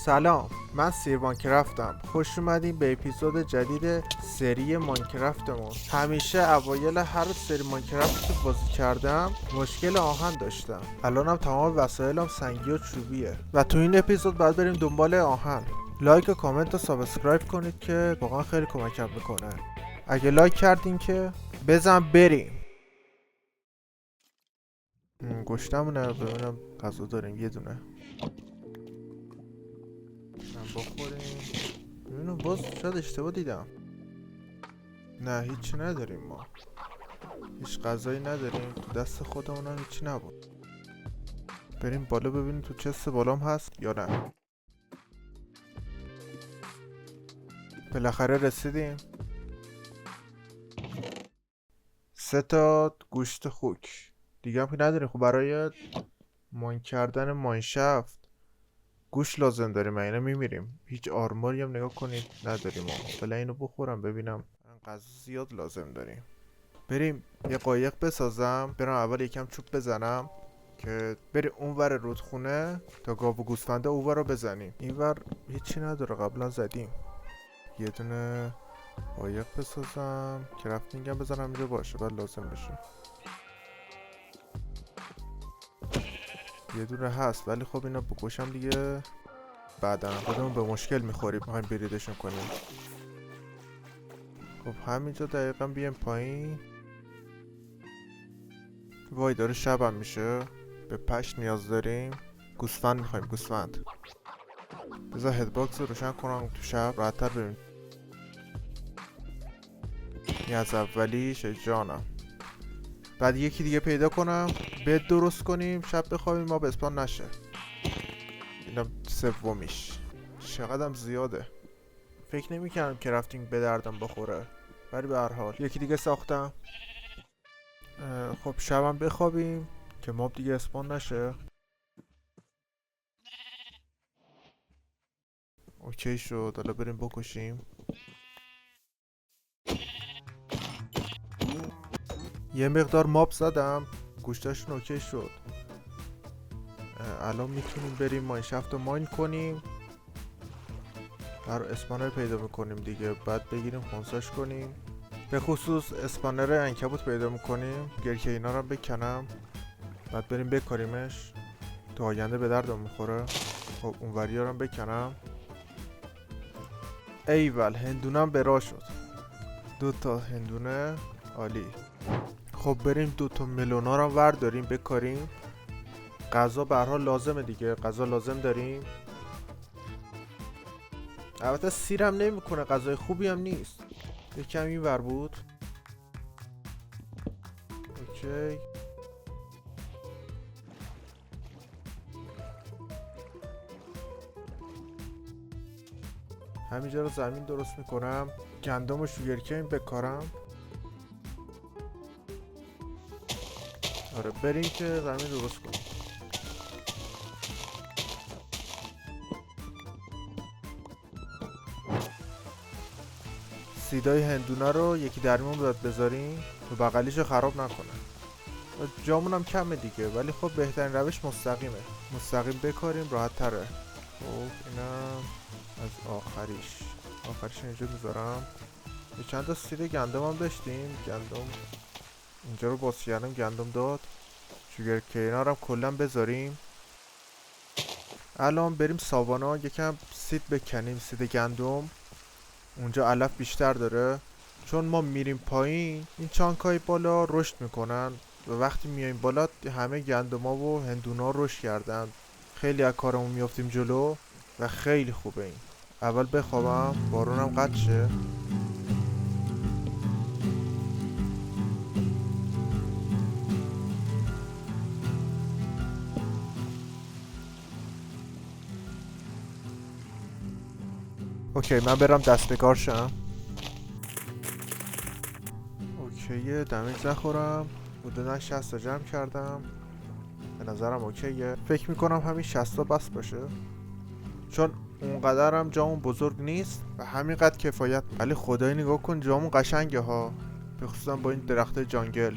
سلام، من سیر ماینکرافتم. خوش اومدین به اپیزود جدید سری ماینکرافتمون. همیشه اوایل هر سری ماینکرافت که بازی کردم مشکل آهن داشتم. الانم تمام وسایلم سنگی و چوبیه و تو این اپیزود باید بریم دنبال آهن. لایک و کامنت و سابسکرایب کنید که واقعا خیلی کمکم میکنه. اگه لایک کردین که بزن بریم. گشتمونه. ببینم غذا داریم یه دونه بخوریم. ببینم باز شاید اشتباه دیدم. نه هیچی نداریم، ما هیچ غذایی نداریم. تو دست خودمون هم هیچی نبود. بریم بالا ببینیم تو چست بالام هست یا نه. بالاخره رسیدیم. 3 تا گوشت خوک دیگه هم که نداریم. خب برای ماین کردن ماینشافت گوش لازم داریم. اینو میمیریم. هیچ آرموری هم نگاه کنید نداریم. بلا اینو بخورم ببینم. غذا زیاد لازم داریم. بریم یه قایق بسازم، برم اول یکم چوب بزنم که بریم اونور رودخونه تا گاو و گوسفنده اونور رو بزنیم. اینور هیچی نداره، قبلا زدیم. یه دونه قایق بسازم، کرافتینگ هم بزنم اینجا باشه بعد لازم بشه. یه دونه هست ولی خب اینا بکشم دیگه بعدا خودمون به مشکل میخوریم میخوایم بریدشون کنیم. خب همینجا دقیقا بیایم پایین. وای داره شبم میشه. به پشت نیاز داریم. گوسفند میخوایم، گوسفند. بذار هدباکس رو روشن کنم تو شب راحت‌تر بریم. این از اولیش جانم. بعد یکی دیگه پیدا کنم بد درست کنیم شب بخوابیم ما به اسپان نشه. اینم سومیش. چقدرم زیاده. فکر نمی‌کردم کرافتینگ به دردم بخوره ولی به هر حال یکی دیگه ساختم. خب شبم بخوابیم که ماب دیگه اسپان نشه. اوکی شد. حالا بریم بکشیم. یه مقدار ماب زدم گوشتاشون اوکی شد. الان میتونیم بریم ماینشافت رو ماین کنیم. هر اسپانر پیدا میکنیم دیگه بعد بگیریم خونساش کنیم. به خصوص اسپانر عنکبوت پیدا میکنیم. گرکه اینا رو بکنم بعد بریم بکاریمش تو آینده به دردم میخوره. خب اونوری رو بکنم. ایول هندونم برا شد. 2 تا هندونه عالی. خب بریم 2 تا ملونا رو ورداریم بکاریم. غذا به هر حال لازمه دیگه. غذا لازم داریم. البته سیرم نمیکنه، غذای خوبی هم نیست. یکم این ور بود. اوکی. همینجا رو زمین درست میکنم. گندم و شوگرکین بکارم. آره بریم که زمین درست کنیم. سیدای هندونه رو یکی درمیون باید بذاریم و بغلیشو خراب نکنه. جامون هم کمه دیگه ولی خب بهترین روش مستقیمه. مستقیم بکاریم راحت تره. خب اینم از آخریش اینجا میذارم. یه چند تا سید گندم هم داشتیم. گندم اینجا رو باز کردم گندم داد. شوگرکینا رو هم کلا بذاریم. الان بریم ساوانا یکم سید بکنیم. سید گندم اونجا علف بیشتر داره. چون ما میریم پایین این چانکای بالا رشد میکنن و وقتی میایم بالا همه گندما و هندونا رشد کردن. خیلی از کارمون میافتیم جلو و خیلی خوبه این. اول بخوابم بارونم قطع شه. اوکی من برم دست به کار شم. اوکیه دمیج نخورم. حدودا 60 تا جمع کردم. به نظرم اوکیه. فکر میکنم همین 60 تا بس باشه چون اونقدر هم جامون بزرگ نیست و همینقدر کفایت. ولی خدایی نگاه کن جامون قشنگه ها، به خصوصا با این درخت جانگل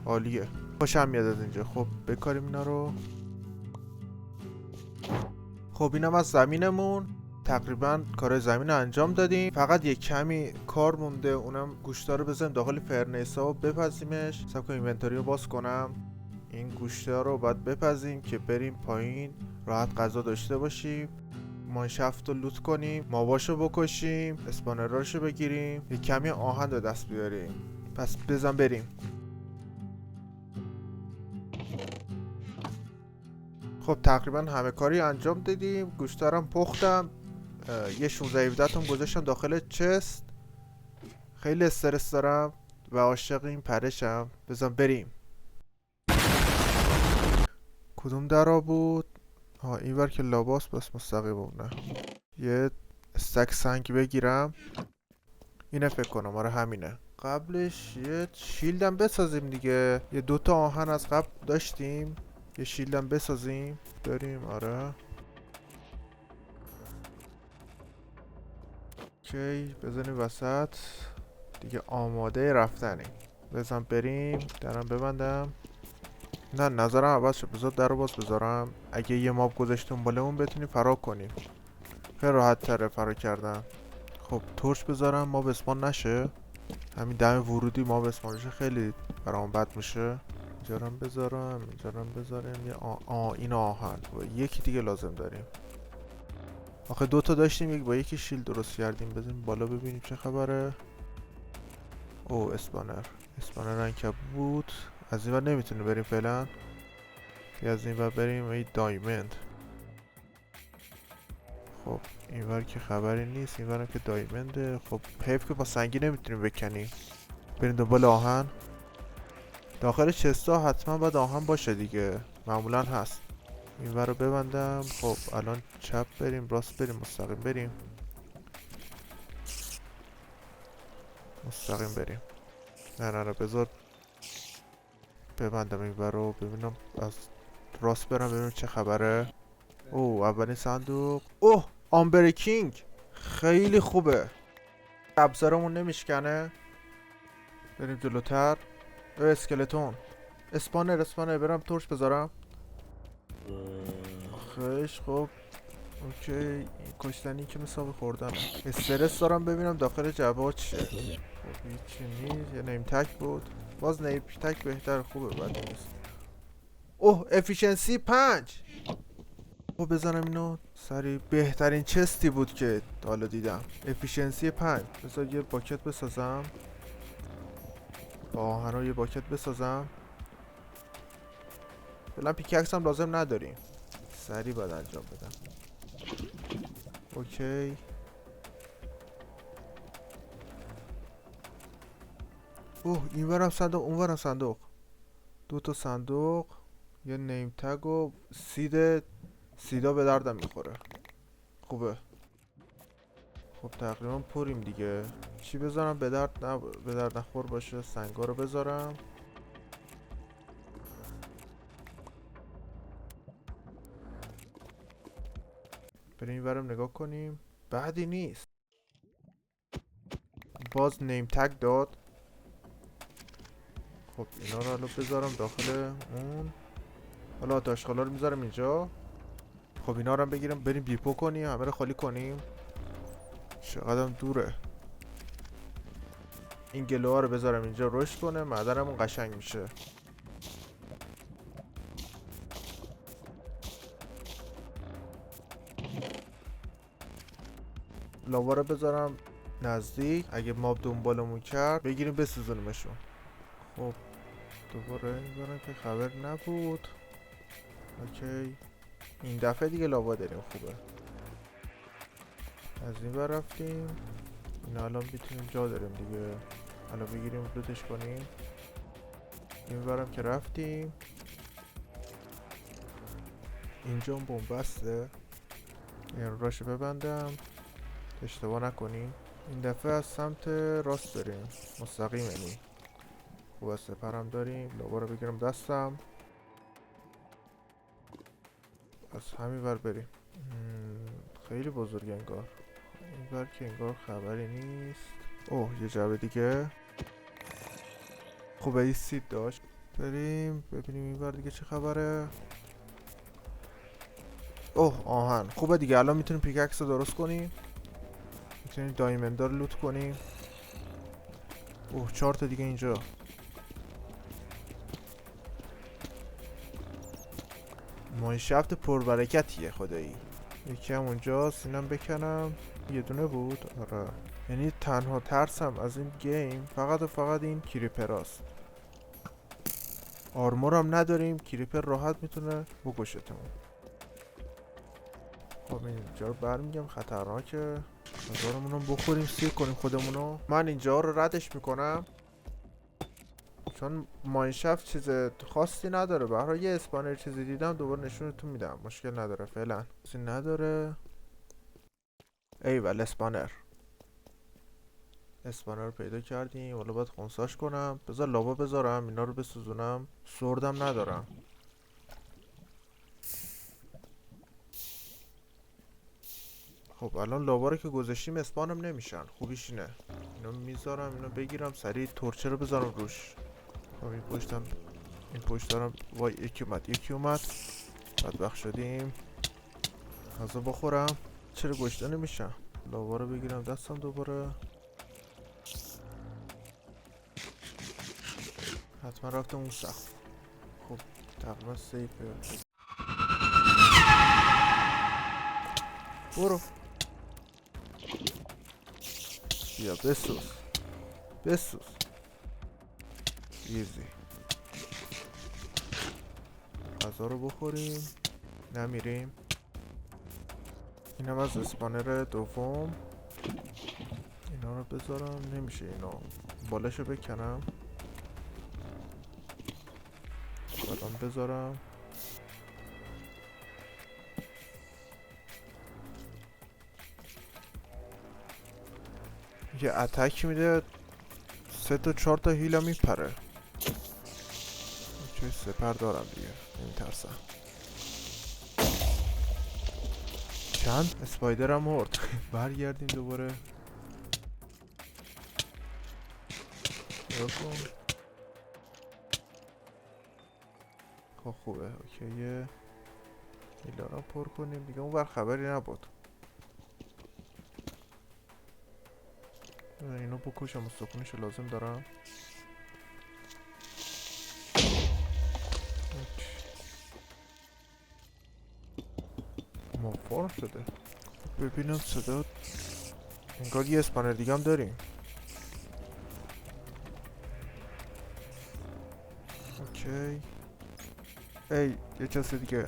عالیه. خوشم میاد از اینجا. خب بکاریم اینا رو. خب اینم از زمینمون. تقریبا کار زمین رو انجام دادیم، فقط یه کمی کار مونده، اونم گوشتا رو بزنیم داخل فرنیسا و بپزیمش. سب کنم اینونتاری رو باز کنم. این گوشتا رو باید بپزیم که بریم پایین راحت غذا داشته باشیم. ماینشافت رو لوت کنیم، ماواشو بکشیم، اسپانراشو بگیریم، یه کمی آهن رو دست بیاریم. پس بزن بریم. خب تقریبا همه کاری انجام دادیم. گوشتارم پختم، یه 16-17 تام گذاشتم داخل چست. خیلی استرس دارم و عاشق این پرشم. بزن بریم. کدوم درا بود؟ اینور که لاباس بس مستقیم نه. یه استک سنگ بگیرم. اینه فکر کنم، آره همینه. قبلش یه شیلدم بسازیم دیگه. یه دوتا آهن از قبل داشتیم، یه شیلدم بسازیم. داریم آره. اوکی بزنیم وسط دیگه، آماده رفتنیم. بزن بریم. درم ببندم. نه نظرم عوض شد، بذار در رو باز بذارم. اگه یه ماب گذاشتیم بالمون بتونیم فرار کنیم. خیلی راحت تره فرار کردن. خب تورچ بذارم ماب اسپان نشه. همین دم ورودی ماب اسپان بشه خیلی برام بد میشه. اینجارم بذارم، اینجارم بذاریم. یه این آهن و یکی دیگه لازم داریم. آخه دوتا داشتیم، یک با یکی شیل درست کردیم. بزنیم بالا ببینیم چه خبره. او اسپانر عنکبوت. از این ور نمیتونیم بریم فعلا. از این ور بریم ای دایمند. خب این ور که خبری نیست، این ورم که دایمنده. خب حیف که با سنگی نمیتونیم بکنیم. بریم دنبال آهن. داخل چستا حتما باید آهن باشه دیگه، معمولا هست. این ور رو ببندم. خب الان چپ بریم راست بریم مستقیم بریم؟ مستقیم بریم. نه بذار ببندم این ور رو ببینم از راست برم ببینم چه خبره. اوه اولین صندوق. اوه آمبرکینگ خیلی خوبه. ابزارمون نمیشکنه. بریم جلوتر. اسکلتون. اسپانر برم تورچ بذارم. خیش خب اوکی. کشتنی که مثابه خوردن. استرس دارم ببینم داخل جواب چیه. خب هیچی نیست. یه نیم تک بود. باز نیم تک بهتر، خوبه بد نیست. اوه افیشنسی 5. خب بزنم اینو سریع. بهترین چستی بود که حالا دیدم. افیشنسی 5. بذار یه باکت بسازم. آهن یه باکت بسازم. فعلا پیککس هم لازم نداریم، سریع باید انجام بدم. اوکی اوه این ورم صندوق اون ورم صندوق. دوتا صندوق، یه نیم تگ و سیدا به دردم میخوره. خوبه. خب تقریبا پریم دیگه. چی بذارم به درد نخور باشه؟ سنگا رو بذارم. بریم این ورم نگاه کنیم. بعدی نیست. باز نیم تگ داد. خب اینا رو حالا بذارم داخل اون. حالا آتشخالا رو میذارم اینجا. خب اینا رو هم بگیرم بریم دیپو کنیم، همه رو خالی کنیم. چقدرم دوره. این گلوها رو بذارم اینجا رشد کنه، معدنمون قشنگ میشه. لاوا رو بذارم نزدیک، اگه ماب دنبالمون کرد بگیریم بسوزونیمشون. خب دوباره میذارم که خبر نبود. اوکی این دفعه دیگه لاوا داریم، خوبه. از این ور رفتیم. این الان میتونیم جا داریم دیگه، الان بگیریم لوتش کنیم. این ورم که رفتیم. اینجا اون بومبسته. این راشو ببندم اشتباه نکنیم. این دفعه از سمت راست بریم، مستقیم یعنی. خوب سپرم داریم. لاوا رو بگیرم دستم، از همین ور بریم. خیلی بزرگ انگار. این ور که انگار خبری نیست. اوه یه جعبه دیگه. خوبه این سید داشت. بریم ببینیم این ور دیگه چه خبره. اوه آهن خوبه دیگه. الان میتونیم پیککس رو درست کنیم، میتونیم دایمندا رو لوت کنیم. اوه 4 تا دیگه اینجا. ماینشافت پربرکتیه خدایی. یکی هم اونجاست، اینم بکنم. یه دونه بود. آره یعنی تنها ترسم از این گیم فقط و فقط این کریپراست. آرمور هم نداریم، کریپر راحت میتونه بکشتمون. خب اینجا رو برمیگم، خطرناکه. غذارمون رو بخوریم، سیر کنیم خودمونو. من اینجا رو ردش میکنم چون ماینشافت چیز خاصی نداره. برای یه اسپانر چیزی دیدم دوباره نشونتون میدم، مشکل نداره فعلا. چیزی نداره. ایول اسپانر رو پیدا کردیم. حالا باید خونساش کنم. بذار لابا بذارم اینا رو بسوزونم. سردم ندارم. خب الان لابا رو که گذاشتیم اسپانم نمیشن. خوبیش اینه. اینو میذارم، اینو بگیرم سریع تورچه رو بذارم روش. خب این پشت دارم. وای یکی اومد بدبخت شدیم. غذا بخورم. چرا گشته نمیشم؟ لاوا رو بگیرم دستم دوباره. حتما رفتم اون سقف. خب تقریبا سیفه. برو بیا بسوز ایزی. غذا رو بخوریم نمیریم. اینم از اسپانر دوم. اینا رو بذارم. نمیشه اینا بالاشو بکنم. الان بذارم. یه اتک میده 3 تا 4 تا هیلا میپره. چه سپر دارم دیگه نمیترسم. چند اسپایدرم مرد. برگردیم دوباره. خب خوبه اوکیه. هیلا رو پر کنیم دیگه. اون بر خبری نبود. اینو بکشم، استخونشو لازم دارم. ما فرم شده. ببینم صدا. انگار یه اسپانر دیگه هم داریم. اوکی. ای یه چست دیگه. این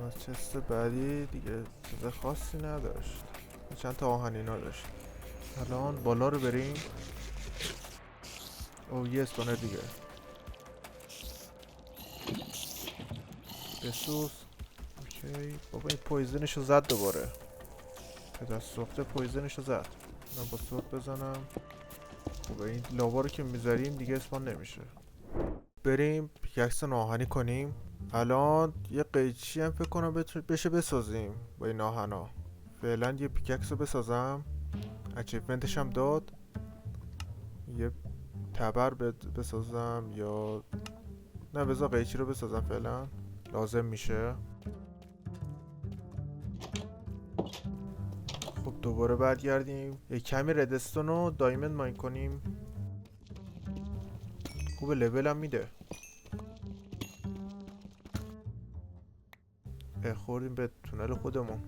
از چست بعدی دیگه چیز خاصی نداشت. چند تا آهنینا داشت. الان بالا رو بریم. او یه اسپانر دیگه. بسوز. اوکی بابا این پویزنشو زد دوباره. پدر سوخته پویزنشو زد. من با سوخت بزنم. خب این لاوا رو که میذاریم دیگه اسپان نمیشه. بریم پیککس آهنی کنیم. الان یه قیچی هم فکر کنم بشه بسازیم با این آهنا. فعلا یه پیککس رو بسازم. اچیومنتش هم داد. یه تبر بسازم یا نه بذار قیچی رو بسازم فعلا. لازم میشه. خب دوباره برگردیم. یه کمی ردستون رو دایمند ماین کنیم. خوب لول هم میده. خوردیم به تونل خودمون.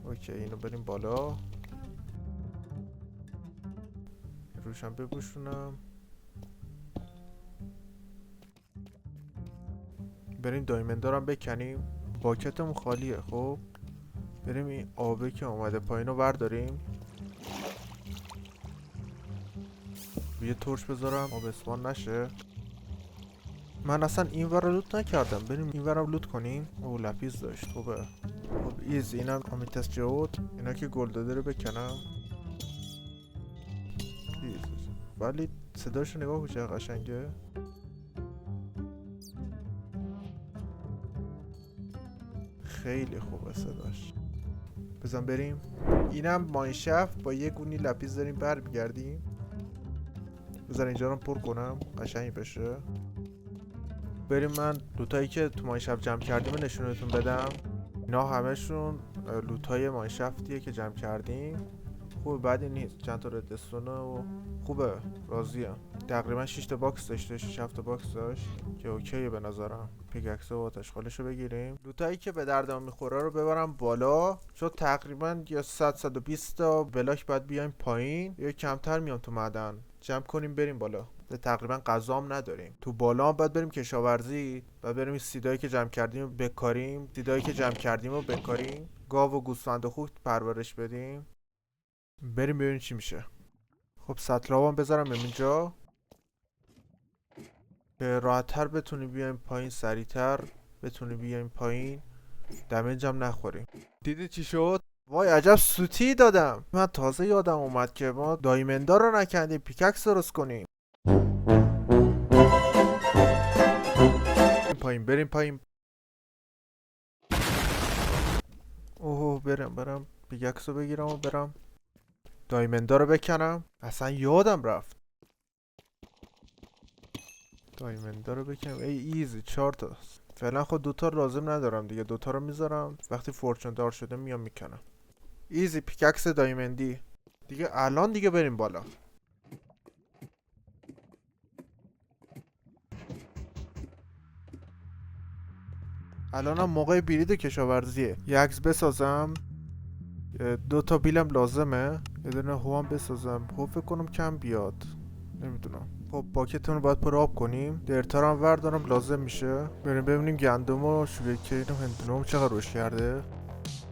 اوکی اینو بریم بالا. روشم بپوشونم. بریم دایمند دارم بکنیم. باکتمون خالیه. خب بریم این آبه که اومده پایین رو برداریم. یه تورچ بذارم آب اسپان نشه. من اصلا این ور رو لوت نکردم. بریم این ور رو لوت کنیم. او لپیز داشت. خوبه. خب ایز اینم آمیتس جهود. اینا که گل داده رو بکنم. ایز ولی صداشو نگاه کن چه قشنگه. خیلی خوبه صداش. بزن بریم. اینم ماینشافت با یه گونی لپیز داریم برمیگردیم. بذار اینجا رو پر کنم قشنگ بشه. بریم من لوتایی که تو ماینشفت جمع کردیم نشونتون بدم. اینا همشون لوتای ماینشفتیه که جمع کردیم. خوبه، بدی نیست، چند تا ردستونه و خوبه، راضیم. تقریبا 6 تا باکس داشته، 6 7 تا باکس داشت که اوکیه به نظرم. پیککس و آتشخالشو بگیریم. لوتایی که به دردم میخوره رو ببرم بالا، چون تقریبا یا 100 120 تا بلاک باید بیایم پایین یا کمتر میام تو معدن. جمع کنیم بریم بالا. تقریبا غذام نداریم. تو بالا هم باید بریم کشاورزی، باید بریم این سیدایی که جمع کردیم رو بکاریم، سیدایی که جمع کردیم رو بکاریم، گاو و گوسفند و خوک پرورش بدیم. بریم ببینیم چی میشه. خب سطلابم بذارم اینجا که راحت‌تر بتونیم بیایم پایین، سریعتر بتونیم بیایم پایین، دمیج هم نخوریم. دیدی چی شد؟ وای عجب سوتی دادم. من تازه یادم اومد که ما دایمندا رو نکندیم پیککس درست کنیم. پایین بریم پایین. اوه برم پیککس رو بگیرم و برم دایمندا رو بکنم. اصلا یادم رفت دایمندا رو بکنم. ایزی 4 تا فعلا. خود 2 تا لازم ندارم دیگه، 2 تا رو میذارم، وقتی فورچون دار شده میام میکنم. ایزی پیککس دایمندی دیگه. الان دیگه بریم بالا. الانم موقع برید کشاورزیه. یه عکس بسازم، 2 تا بیلم لازمه، یه دونه هوام بسازم. هو فکر کنم کم بیاد، نمیدونم. خب باکتون رو باید پر آب کنیم. درتار هم وردارم لازم میشه. بریم ببینیم گندم و شوگرکین و هندونم چقدر روش کرده.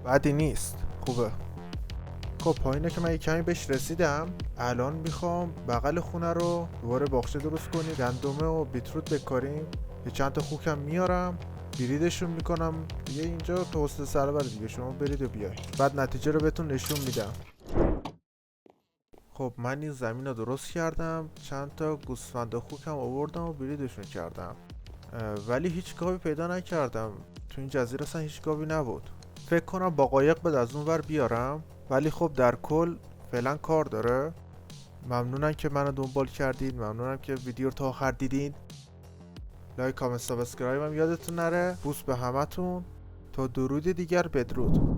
بدی نیست، خوبه. خب پایینه که من یه کمی بهش رسیدم. الان میخوام بغل خونه رو دوباره باغچه درست کنیم، گندمه و بیتروت بکاریم. یه چند تا خوکم میارم، بریدشون میکنم دیگه. اینجا توسط سربر دیگه، شما برید و بیای، بعد نتیجه رو بهتون نشون میدم. خب من این زمین رو درست کردم، چند تا گوسفند و خوکم آوردم و بریدشون کردم، ولی هیچ گاوی پیدا نکردم. تو این جزیره اصلا هیچ گاوی نبود. فکر کنم با قایق بعد از اون ور بیارم، ولی خب در کل فعلا کار داره. ممنونم که منو دنبال کردید، ممنونم که ویدیو رو تا آخر دیدین. لایک کامنت سابسکرایب هم یادتون نره. بوس به همتون. تا درود دیگر، بدرود.